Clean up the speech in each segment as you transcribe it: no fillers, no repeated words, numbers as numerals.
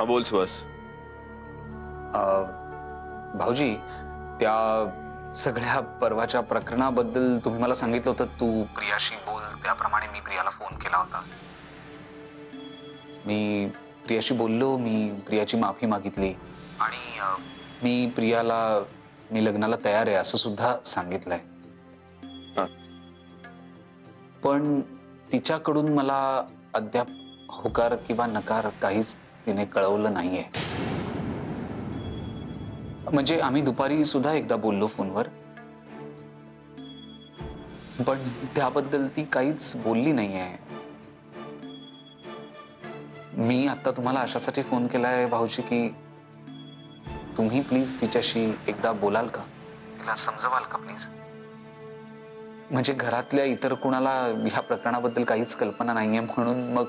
हा बोल सुहास. भाऊजी, त्या सगळ्या परवाच्या प्रकरणाबद्दल तुम्ही मला सांगितलं होतं तू प्रियाशी बोल, त्याप्रमाणे मी प्रियाला फोन केला होता. मी प्रियाशी बोललो, मी प्रियाची माफी मागितली आणि मी प्रियाला मी लग्नाला तयार आहे असं सुद्धा सांगितलंय. पण तिच्याकडून मला अद्याप होकार किंवा नकार काहीच तिने कळवलं नाहीये. म्हणजे आम्ही दुपारी सुद्धा एकदा बोललो फोनवर, पण त्याबद्दल ती काहीच बोलली नाहीये. मी आता तुम्हाला अशासाठी फोन केलाय भाऊजी की तुम्ही प्लीज तिच्याशी एकदा बोलाल का, तिला समजवाल का प्लीज. म्हणजे घरातल्या इतर कुणाला ह्या प्रकरणाबद्दल काहीच कल्पना नाहीये म्हणून मग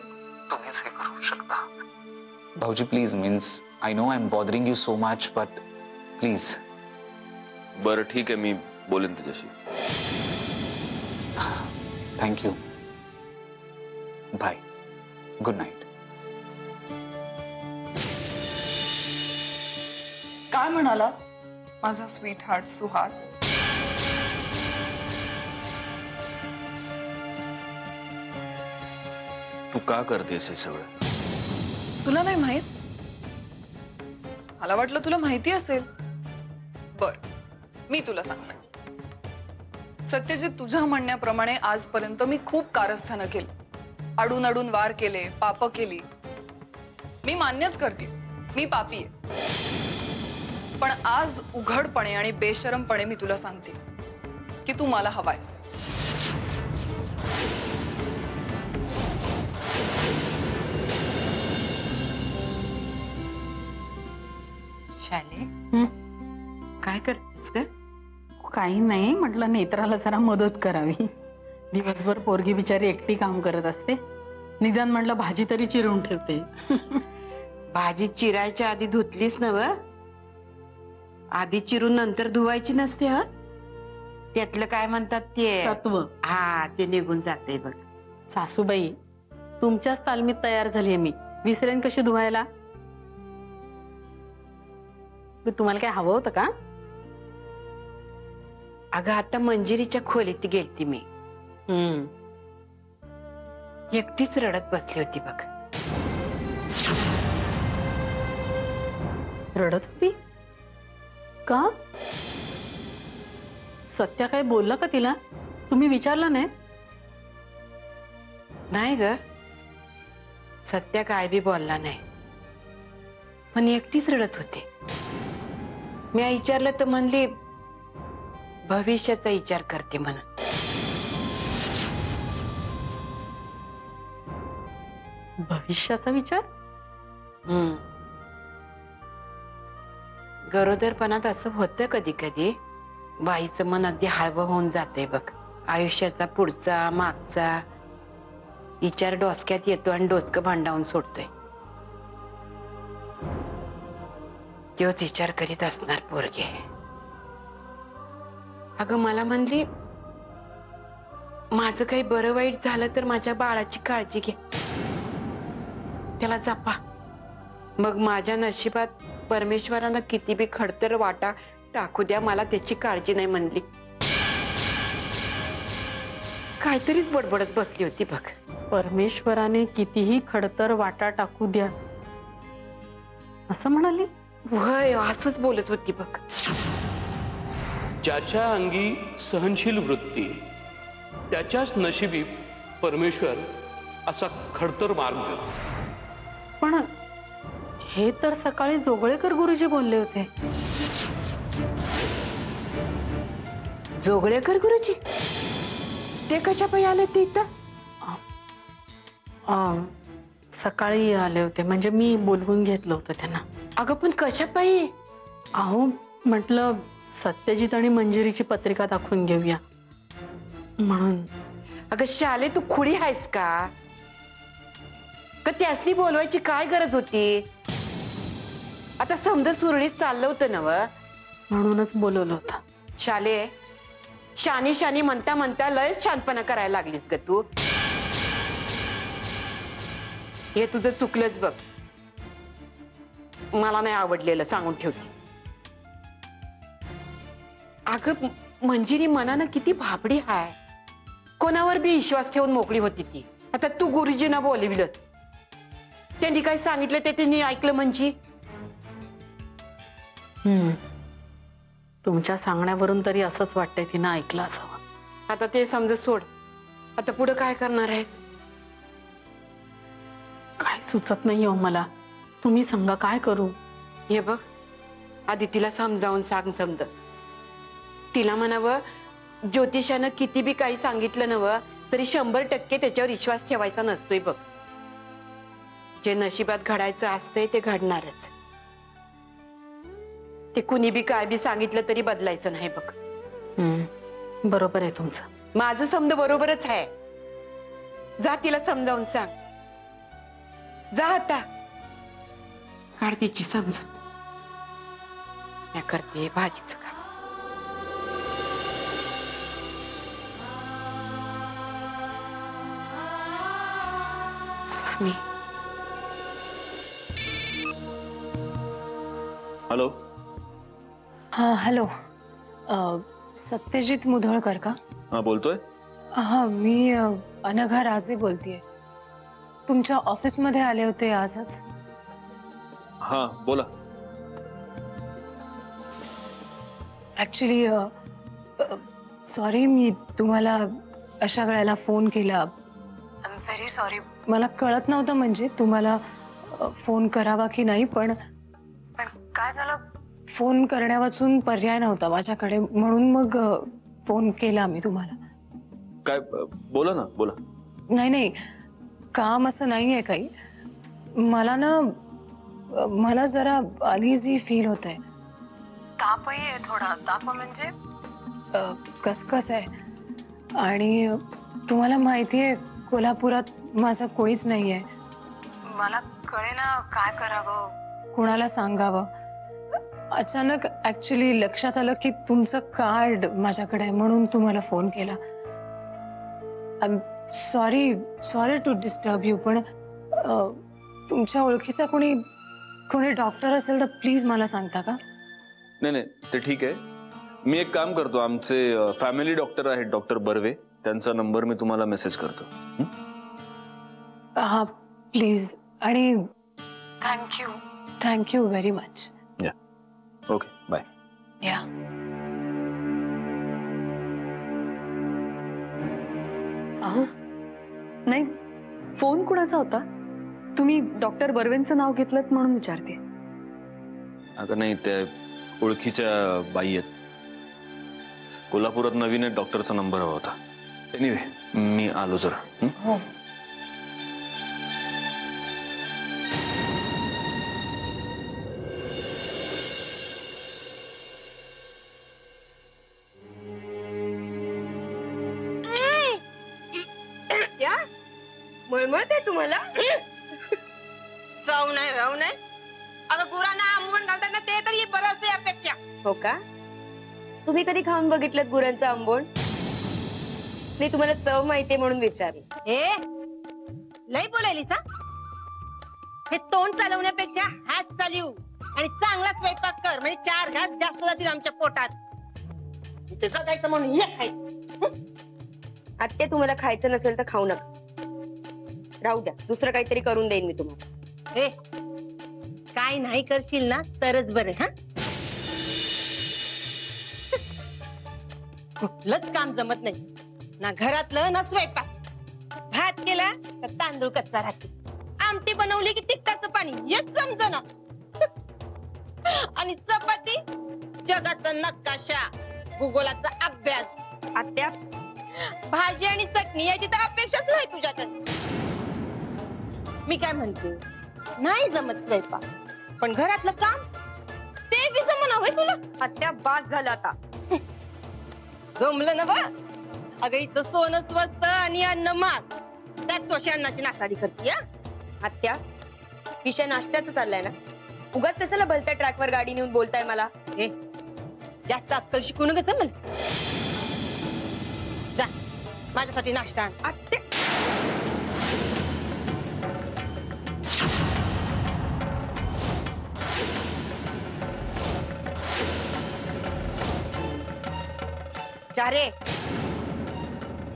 तुम्हीच हे करू शकता. भाऊजी please, means I know I am bothering you so much but please. बरं ठीक आहे, मी बोलेन तुझ्याशी. थँक्यू. बाय. Good night. काय म्हणाला माझा स्वीट हार्ट सुहास? तू का करतेस हे सगळं? तुला नाही माहित? मला वाटलं तुला माहिती असेल. बर, मी तुला सांगते. सत्यजित, तुझ्या म्हणण्याप्रमाणे आजपर्यंत मी खूप कारस्थानं केली, अडून अडून वार केले, पाप केली. मी मान्यच करते, मी पापी आहे. पण आज उघडपणे आणि बेशरमपणे मी तुला सांगते की तू मला हवायस. शाले, काय करतेस ग? काही नाही, म्हटलं नेत्राला जरा मदत करावी. दिवसभर पोरगी बिचारी एकटी काम करत असते, निदान म्हटलं भाजी तरी चिरून ठेवते. भाजी चिरायच्या आधी धुतलीस ना व? आधी चिरून नंतर धुवायची नसते. ह, त्यातलं काय म्हणतात ते सत्व. हा, ते निघून जाते बघ. सासूबाई, तुमच्याच तालमीत तयार झालीये मी, विसरेन कशी धुवायला? तुम्हाला काय हवं होतं का? अगं आता मंजिरीच्या खोलीत गेलती मी. एकटीच रडत बसली होती बघ. रडत होती का? सत्या काय बोलला का तिला? तुम्ही विचारलं नाही? नाही ग, सत्या काय बी बोलला नाही, पण एकटीच रडत होते. मी विचारलं तर म्हणली भविष्याचा विचार करते म्हणून. भविष्याचा विचार? गरोदरपणात असं होतं कधी कधी. बाईचं मन अगदी हळवं होऊन जाते बघ. आयुष्याचा पुढचा मागचा विचार डोसक्यात येतो आणि डोसकं भांडावून सोडतोय. तोच विचार करीत असणार पोरगे. अगं मला म्हणली माझं काही बरं वाईट झालं तर माझ्या बाळाची काळजी घे, त्याला जपा. मग माझ्या नशिबात परमेश्वरानं किती बी खडतर वाटा टाकू द्या, मला त्याची काळजी नाही म्हणली. काहीतरीच बडबडत बसली होती बघ. परमेश्वराने कितीही खडतर वाटा टाकू द्या असं म्हणाली? वय, असंच बोलत होती बघ. ज्याच्या अंगी सहनशील वृत्ती त्याच्याच नशिबी परमेश्वर असा खडतर मार्ग देतो. पण हे तर सकाळी जोगळेकर गुरुजी बोलले होते. जोगळेकर गुरुजी? ते कशा पायी आले ते इथं? सकाळी आले होते, म्हणजे मी बोलवून घेतलं होतं त्यांना. अगं पण कशा पायी? अहो, म्हटलं सत्यजित आणि मंजिरीची पत्रिका दाखवून घेऊया म्हणून. अगं शाले, तू खुळी आहेस का? त्यासनी बोलवायची काय गरज होती? आता समजा सुरळीत चाललं होतं नव, म्हणूनच बोलवलं होतं. शाले, शानी शानी म्हणता म्हणता लयच छानपणा करायला लागलीस ग तू. हे तुझं चुकलंच बघ. मला नाही आवडलेलं, सांगून ठेवते. अगं मंजिरी मनानं किती भाबडी हाय, कोणावर बी विश्वास ठेवून मोकळी होती ती. आता तू गुरुजींना बोलविलंस, त्यांनी काय सांगितलं ते त्यांनी ऐकलं म्हणजे. तुमच्या सांगण्यावरून तरी असंच वाटतंय तिनं ऐकलं असावं. आता ते समज सोड, आता पुढे काय करणार आहेस? काय सुचत नाही हो मला, तुम्ही सांगा काय करू. हे बघ, आधी तिला समजावून सांग. समज तिला म्हणावं, ज्योतिषानं किती बी काही सांगितलं नवं तरी 100% त्याच्यावर विश्वास ठेवायचा नसतोय बघ. जे नशिबात घडायचं असतंय ते घडणारच. ते कुणी बी काय बी सांगितलं तरी बदलायचं नाही बघ. बरोबर आहे तुमचं. माझं समज बरोबरच आहे. जा तिला समजावून सांग. जा आता, काढ तिची समजून. मी करते भाजीचं काम. मी हॅलो. हा हॅलो, सत्यजित मुधोळकर का? हा बोलतोय. हा मी अनघा राजे बोलतेय. तुमच्या ऑफिसमध्ये आले होते आजच. हा बोला. ऍक्च्युली सॉरी, मी तुम्हाला अशा वेळेला फोन केला. I am very sorry. मला कळत नव्हतं म्हणजे तुम्हाला फोन करावा की नाही, पण काय झालं, फोन करण्यावाचून पर्याय नव्हता माझ्याकडे, म्हणून मग फोन केला मी तुम्हाला. काय बोला ना, बोला. नाही नाही, काम असं नाहीये काही. मला ना, मला जरा अनइझी फील होत आहे. तापही आहे थोडा. ताप म्हणजे कसकस आहे. आणि तुम्हाला माहितीये कोल्हापुरात माझं कोणीच नाहीये. मला कळेना काय करावं, कुणाला सांगावं. अचानक ऍक्च्युली लक्षात आलं की तुमचं कार्ड माझ्याकडे आहे, म्हणून तुम्हाला फोन केला. सॉरी टू डिस्टर्ब यू, पण तुमच्या ओळखीचा कोणी डॉक्टर असेल तर प्लीज मला सांगता का? नाही नाही, ते ठीक आहे. मी एक काम करतो, आमचे फॅमिली डॉक्टर आहेत डॉक्टर बर्वे, त्यांचा नंबर मी तुम्हाला मेसेज करतो. हा प्लीज. आणि thank you very much. Okay bye. या. अहो नाही, फोन कुणाचा होता? तुम्ही डॉक्टर बर्वेंचं नाव घेतलं म्हणून विचारते. अगं नाही, त्या ओळखीच्या बाई आहेत कोल्हापुरात, नवीन एक डॉक्टरचा नंबर हवा होता. एनिवे मी आलो जरा. हो. मळमळते तुम्हाला? चव नाही राव नाही. आता गुरांना आंबवण घालताना ते तरी बरं असते अपेक्षा. हो का? तुम्ही कधी खाऊन बघितलं गुरांचं आंबवण? नाही, तुम्हाला चव माहितीये म्हणून विचारलं. लई बोलायली सा. हे तोंड चालवण्यापेक्षा हात चालवू आणि चांगला स्वयंपाक कर, म्हणजे 4 घास जास्त जातील आमच्या पोटात. इथे जगायचं म्हणून हे खायचं. आत्या, तुम्हाला खायचं नसेल तर खाऊ नका, राहू द्या. दुसरं काहीतरी करून देईन मी तुम्हाला. काय नाही करशील ना तरच बरं. हा, कुठलंच काम जमत नाही, ना घरातलं ना स्वयंपाक. भात केला तर तांदूळ कच्चा राहते, आमटी बनवली की तिखटाचं पाणी हेच समजना. आणि चपाती जगाचा नकाशा, भूगोलाचा अभ्यास. आत्या, भाजी आणि चटणी याची तर अपेक्षाच नाही तुझ्याकडे. मी काय म्हणते, नाही जमत स्वयंपाक, पण घरातलं काम ते बी जमना होय तुला? आत्या, बास झालं आता. जमलं ना बा. अगं इथं सोनं स्वस्त आणि अन्न महाग, त्यात तोशी अन्नाची नासाडी करते. आत्या, विषय नाश्त्याचा चाललाय ना, उगाच कशाला भलत्या ट्रॅकवर गाडी नेऊन बोलताय मला? जास्त अक्कल शिकू नका मला. जा, माझ्यासाठी नाश्ता आण. आत्या, चारे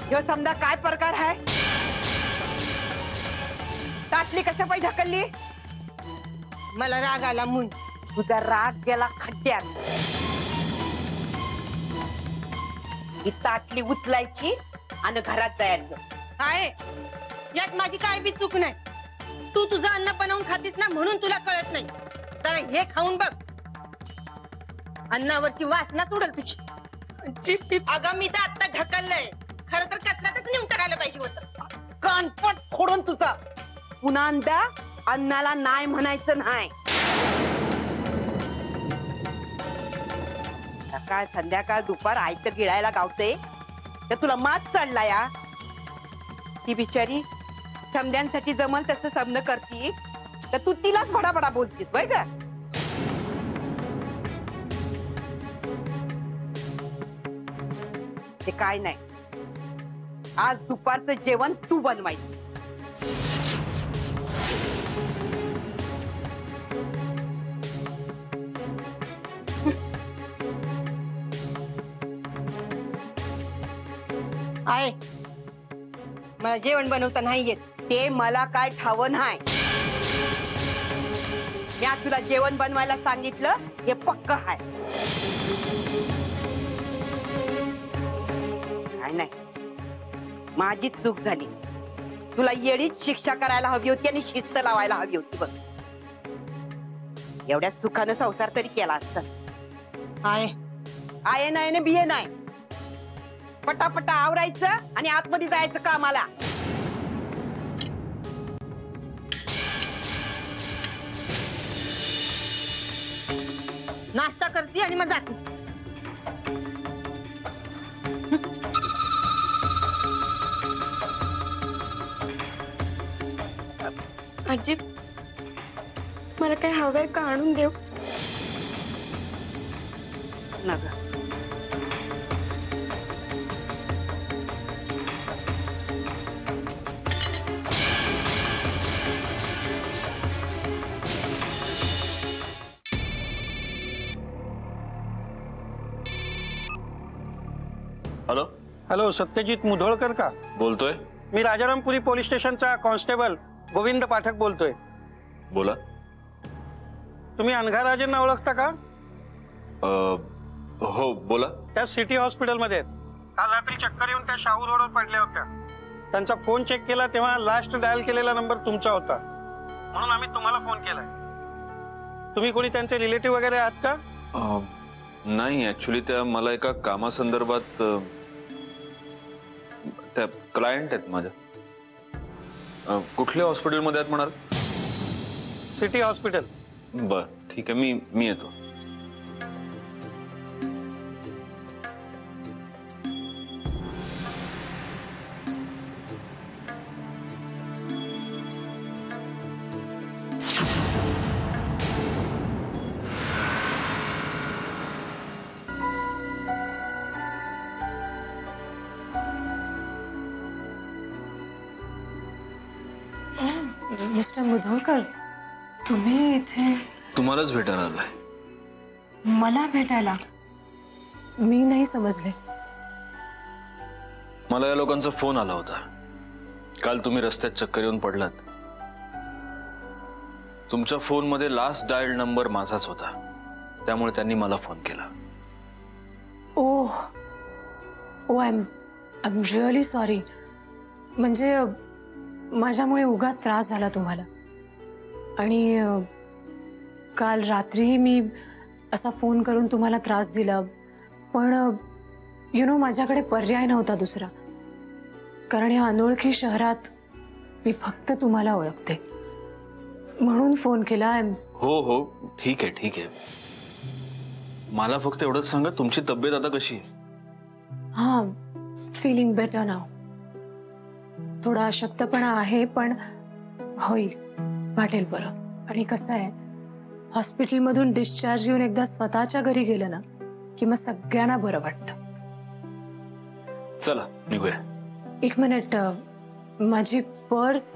ह्यो समजा काय प्रकार आहे? ताटली कशा पाय ढकलली? मला राग आला म्हणून. तुझा राग गेला खड्ड्यात. ही ताटली उचलायची आणि घरात जायचं. आहे यात माझी काय बी चूक नाही. तू तुझं अन्न बनवून खातीस ना म्हणून तुला कळत नाही. तर हे खाऊन बघ, अन्नावरची वासना उडल तुझी. अगं मी तर आता ढकललंय. खरं तर कचऱ्यातच नेऊन टाकायला पाहिजे होतं. कानपट फोडून तुझा. पुन्हा अन्नाला नाही म्हणायचं नाही. सकाळ संध्याकाळ दुपार आयत गिळायला गावते तर तुला मात चढला या. ती बिचारी समद्यांसाठी जमल तसं समन करती तर तू तिलाच बडाबडा बोलतीस वय ग. ते काय नाही, आज दुपारचं जेवण तू बनवायचं. आहे मला जेवण बनवता नाही येत. ते मला काय ठावं नाही. मी तुला जेवण बनवायला सांगितलं हे पक्क आहे. काय नाही, माझीच चूक झाली. तुला येळीच शिक्षा करायला हवी होती आणि शिस्त लावायला हवी होती बघ. एवढ्या चुकानं संसार तरी केला असता. आहे नाही ना बिये नाही. पटापटा आवरायचं आणि आतमध्ये जायचं कामाला. नाश्ता करते आणि मग जाते. आजी मला काय हवंय का आणून देऊ? नग हॅलो, हॅलो, सत्यजित मुधोळकर का? बोलतोय. मी राजारामपुरी पोलीस स्टेशनचा कॉन्स्टेबल गोविंद पाठक बोलतोय. बोला. तुम्ही अनघाराजेंना ओळखता का? हो बोला. त्या सिटी हॉस्पिटलमध्ये आहेत. काल रात्री चक्कर येऊन त्या शाहू रोडवर पडल्या होत्या. त्यांचा फोन चेक केला तेव्हा लास्ट डायल केलेला नंबर तुमचा होता, म्हणून आम्ही तुम्हाला फोन केलाय. तुम्ही कोणी त्यांचे रिलेटिव्ह वगैरे आहात का? नाही, ऍक्च्युली त्या मला एका कामासंदर्भात त्या क्लायंट आहेत माझ्या. कुठल्या हॉस्पिटलमध्ये आहेत म्हणाल? City hospital. बर ठीक आहे, मी येतो. मिस्टर मुधोळकर, तुम्ही इथे? तुम्हालाच भेटायला आलोय. मला भेटायला? मी नाही समजले. मला या लोकांचा फोन आला होता. काल तुम्ही रस्त्यात चक्कर येऊन पडलात. तुमच्या फोनमध्ये लास्ट डायल नंबर माझाच होता, त्यामुळे त्यांनी मला फोन केला. ओ आय एम रिअली सॉरी. म्हणजे माझ्यामुळे उगाच त्रास झाला तुम्हाला. आणि काल रात्री मी असा फोन करून तुम्हाला त्रास दिला, पण माझ्याकडे पर्याय नव्हता दुसरा. कारण या अनोळखी शहरात मी फक्त तुम्हाला ओळखते, म्हणून फोन केला. हो ठीक आहे. मला फक्त एवढंच सांगा, तुमची तब्येत आता कशी आहे? हा, फीलिंग बेटर नाव. थोडा अशक्तपणा आहे, पण होईल, वाटेल बरं. आणि कसं आहे, हॉस्पिटलमधून डिस्चार्ज घेऊन एकदा स्वतःच्या घरी गेलं ना की मग सगळ्यांना बरं वाटतं. चला निघूया. एक मिनिट, माझी पर्स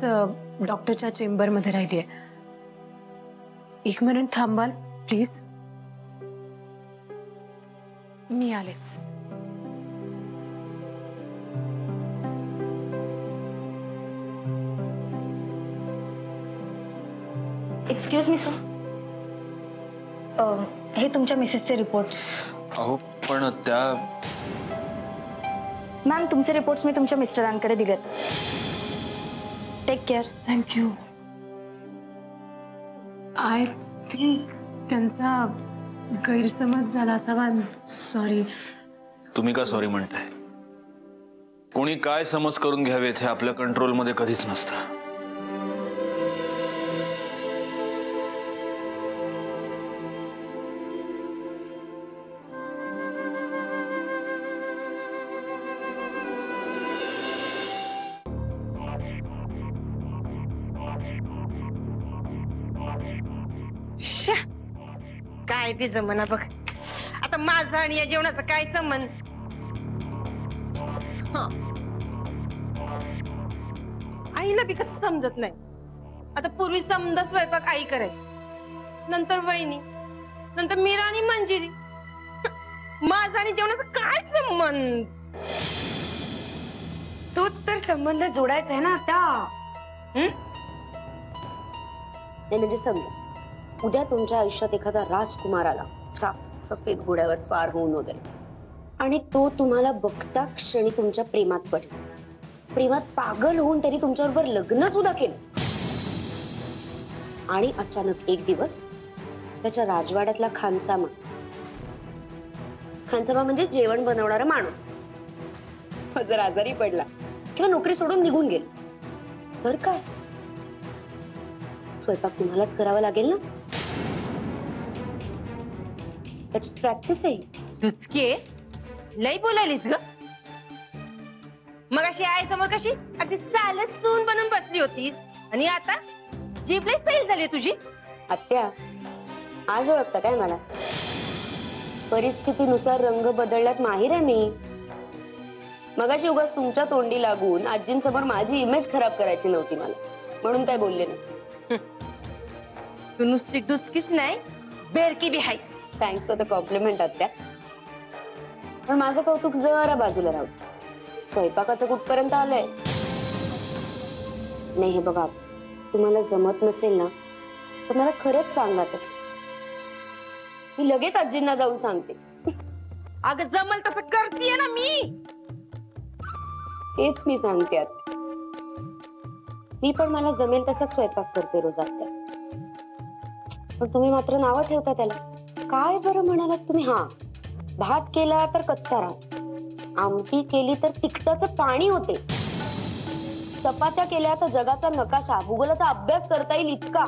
डॉक्टरच्या चेंबरमध्ये राहिली आहे. एक मिनिट थांबाल प्लीज? मी आलेच. एक्सक्यूज मी सर, हे तुमच्या मिसेसचे रिपोर्ट्स. अहो पण त्या मॅम तुमचे रिपोर्ट्स मी तुमच्या मिस्टरांकडे दिलेत. Take care. Thank you. I think त्यांचा गैरसमज झाला असावा. सॉरी. तुम्ही का सॉरी म्हणताय? कोणी काय समज करून घ्यावेत हे आपल्या कंट्रोलमध्ये कधीच नसतं. काय बी जमना बघ. आता माझा आणि या जेवणाचा काय संबंध? आईला बी कसं समजत नाही. आता पूर्वी समजा स्वयंपाक आई करायची, नंतर वहिनी, नंतर मीरा आणि मंजिरी. माझा आणि जेवणाचा काय संबंध? तोच तर संबंध जोडायचा आहे ना आता. नाही म्हणजे समजा उद्या तुमच्या आयुष्यात एखादा राजकुमार आला, सफेद घोड्यावर स्वार होऊन वगैरे, आणि तो तुम्हाला बघता क्षणी तुमच्या प्रेमात पडला, प्रेमात पागल होऊन त्यांनी तुमच्याबरोबर लग्न सुद्धा केलं, आणि अचानक एक दिवस त्याच्या राजवाड्यातला खानसामा म्हणजे जेवण बनवणारा माणूस, तो जर आजारी पडला किंवा नोकरी सोडून निघून गेला तर काय? स्वयंपाक तुम्हालाच करावा लागेल ना. त्याची प्रॅक्टिस आहे. दुचके लई बोलायलीस ग. मग अशी आई समोर कशी अगदी सालच सून बनून बसली होतीस, आणि आता जीभ लई सैल झाली तुझी. आत्या आज ओळखता काय मला? परिस्थितीनुसार रंग बदलण्यात माहीर आहे मी. मगाशी उगाच तुमच्या तोंडी लागून आजींसमोर माझी इमेज खराब करायची नव्हती मला, म्हणून काय बोलले नाही. तू नुसती डुचकीच नाही, बेरकी बी हायस. थँक्स फॉर द कॉम्प्लिमेंट आत्या. पण माझं कौतुक जरा बाजूला राहू. स्वयंपाकाचं कुठपर्यंत आलंय? नाही हे बघा, तुम्हाला जमत नसेल ना तर मला खरंच सांगा. मी लगेच आजींना जाऊन सांगते. अगं जमल तसं करतीये ना मी. तेच मी सांगते आत्या. मी पण मला जमेल तसाच स्वयंपाक करते रोज आत्या. पण तुम्ही मात्र नावं ठेवता त्याला. काय बरं म्हणालात तुम्ही? हा, भात केला तर कच्चा राहतो, आमटी केली तर तिखटाचं पाणी होते, चपात्या केल्या तर जगाचा नकाशा, भूगोलाचा अभ्यास करता येईल इतका.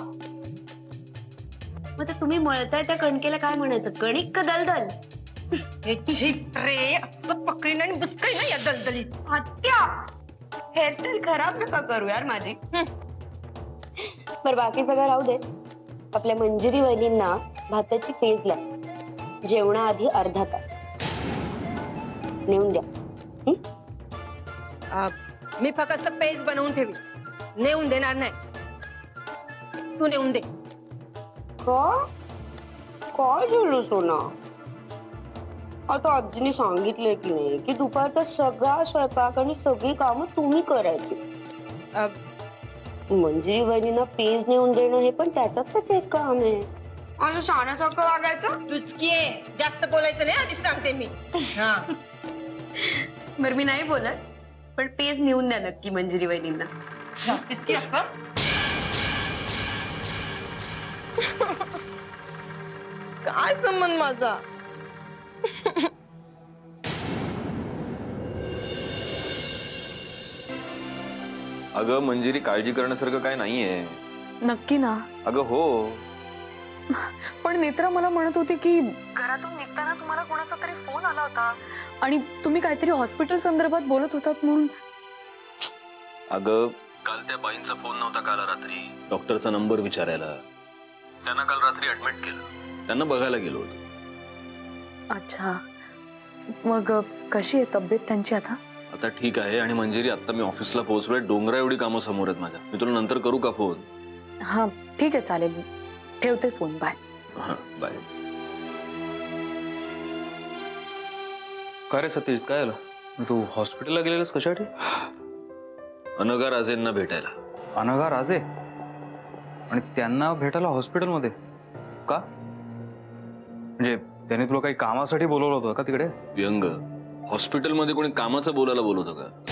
मग ते तुम्ही मळताय त्या कणकेला काय म्हणायचं? कणिक का दलदल? पकडीन आणि बुचकळीन या दलदलीत. आत्या हेअरस्टाईल खराब नका करू यार माझी. बरं बाकी सगळं राहू दे. आपल्या मंजिरी वहिनींना भाताची पेज लाव जेवणाआधी अर्धा तास नेऊन द्या. मी फक्त पेज बनवून ठेवी, नेऊन देणार नाही. तू नेऊन दे. काय झालं सोना? आता आजीने सांगितलंय की नाही की दुपारचा सगळा स्वयंपाक आणि सगळी कामं तुम्ही करायची. मंजिरी वहिनींना पेज नेऊन देणं हे पण त्याच्यातच एक काम आहे. असं शाण्यासारखं वागायचं? तुझकी जास्त बोलायचं नाही आधीच सांगते मी. बरं मी नाही बोलत, पण पेज नेऊन द्या नक्की मंजिरी वहिनींना. काय संबंध माझा? अगं मंजिरी, काळजी करण्यासारखं काय नाहीये. नक्की ना? अगं हो. पण नेत्रा मला म्हणत होती की घरातून निघताना तुम्हाला कोणाचा तरी फोन आला होता आणि तुम्ही काहीतरी हॉस्पिटल संदर्भात बोलत होतात म्हणून. अगं काल त्या बाईंचा फोन नव्हता काल रात्री डॉक्टरचा नंबर विचारायला. त्यांना काल रात्री ऍडमिट केलं, त्यांना बघायला गेलो होतो. अच्छा, मग कशी आहे तब्येत त्यांची आता? आता ठीक आहे. आणि मंजिरी आता मी ऑफिसला पोहोचलोय, डोंगरा एवढी कामं समोर आहेत माझ्या. मी तुला नंतर करू का फोन? हा ठीक आहे चालेल, ठेवते फोन. बाय. हा बाय. काय रे सतीश, काय आलं? तू हॉस्पिटलला गेलेलास कशासाठी? अनघा राजेंना भेटायला. अनघा राजे? आणि त्यांना भेटायला हॉस्पिटलमध्ये का? म्हणजे त्यांनी तुला काही कामासाठी बोलवलं होतं का तिकडे? व्यंग, हॉस्पिटलमध्ये कोणी कामाचं बोलायला बोलवतं का?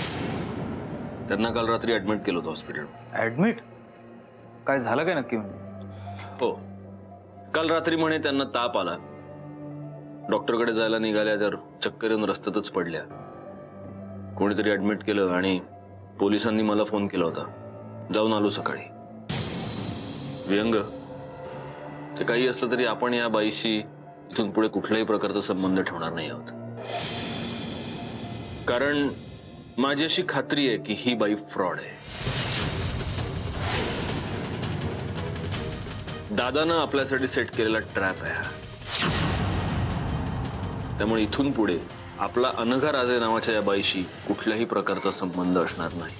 त्यांना काल रात्री ऍडमिट केलं होतं हॉस्पिटल. ऍडमिट? काय झालं काय नक्की? हो, काल रात्री म्हणे त्यांना ताप आला, डॉक्टरकडे जायला निघाल्या तर चक्कर येऊन रस्त्यातच पडल्या. कोणीतरी ऍडमिट केलं आणि पोलिसांनी मला फोन केला होता. जाऊन आलो सकाळी. व्यंग, ते काही असलं तरी आपण या बाईशी इथून पुढे कुठल्याही प्रकारचा संबंध ठेवणार नाही आहोत. कारण माझी अशी खात्री आहे की ही बाई फ्रॉड आहे. दादानं आपल्यासाठी सेट केलेला ट्रॅप आहे हा. त्यामुळे इथून पुढे आपला अनघा राजे नावाच्या या बाईशी कुठल्याही प्रकारचा संबंध असणार नाही.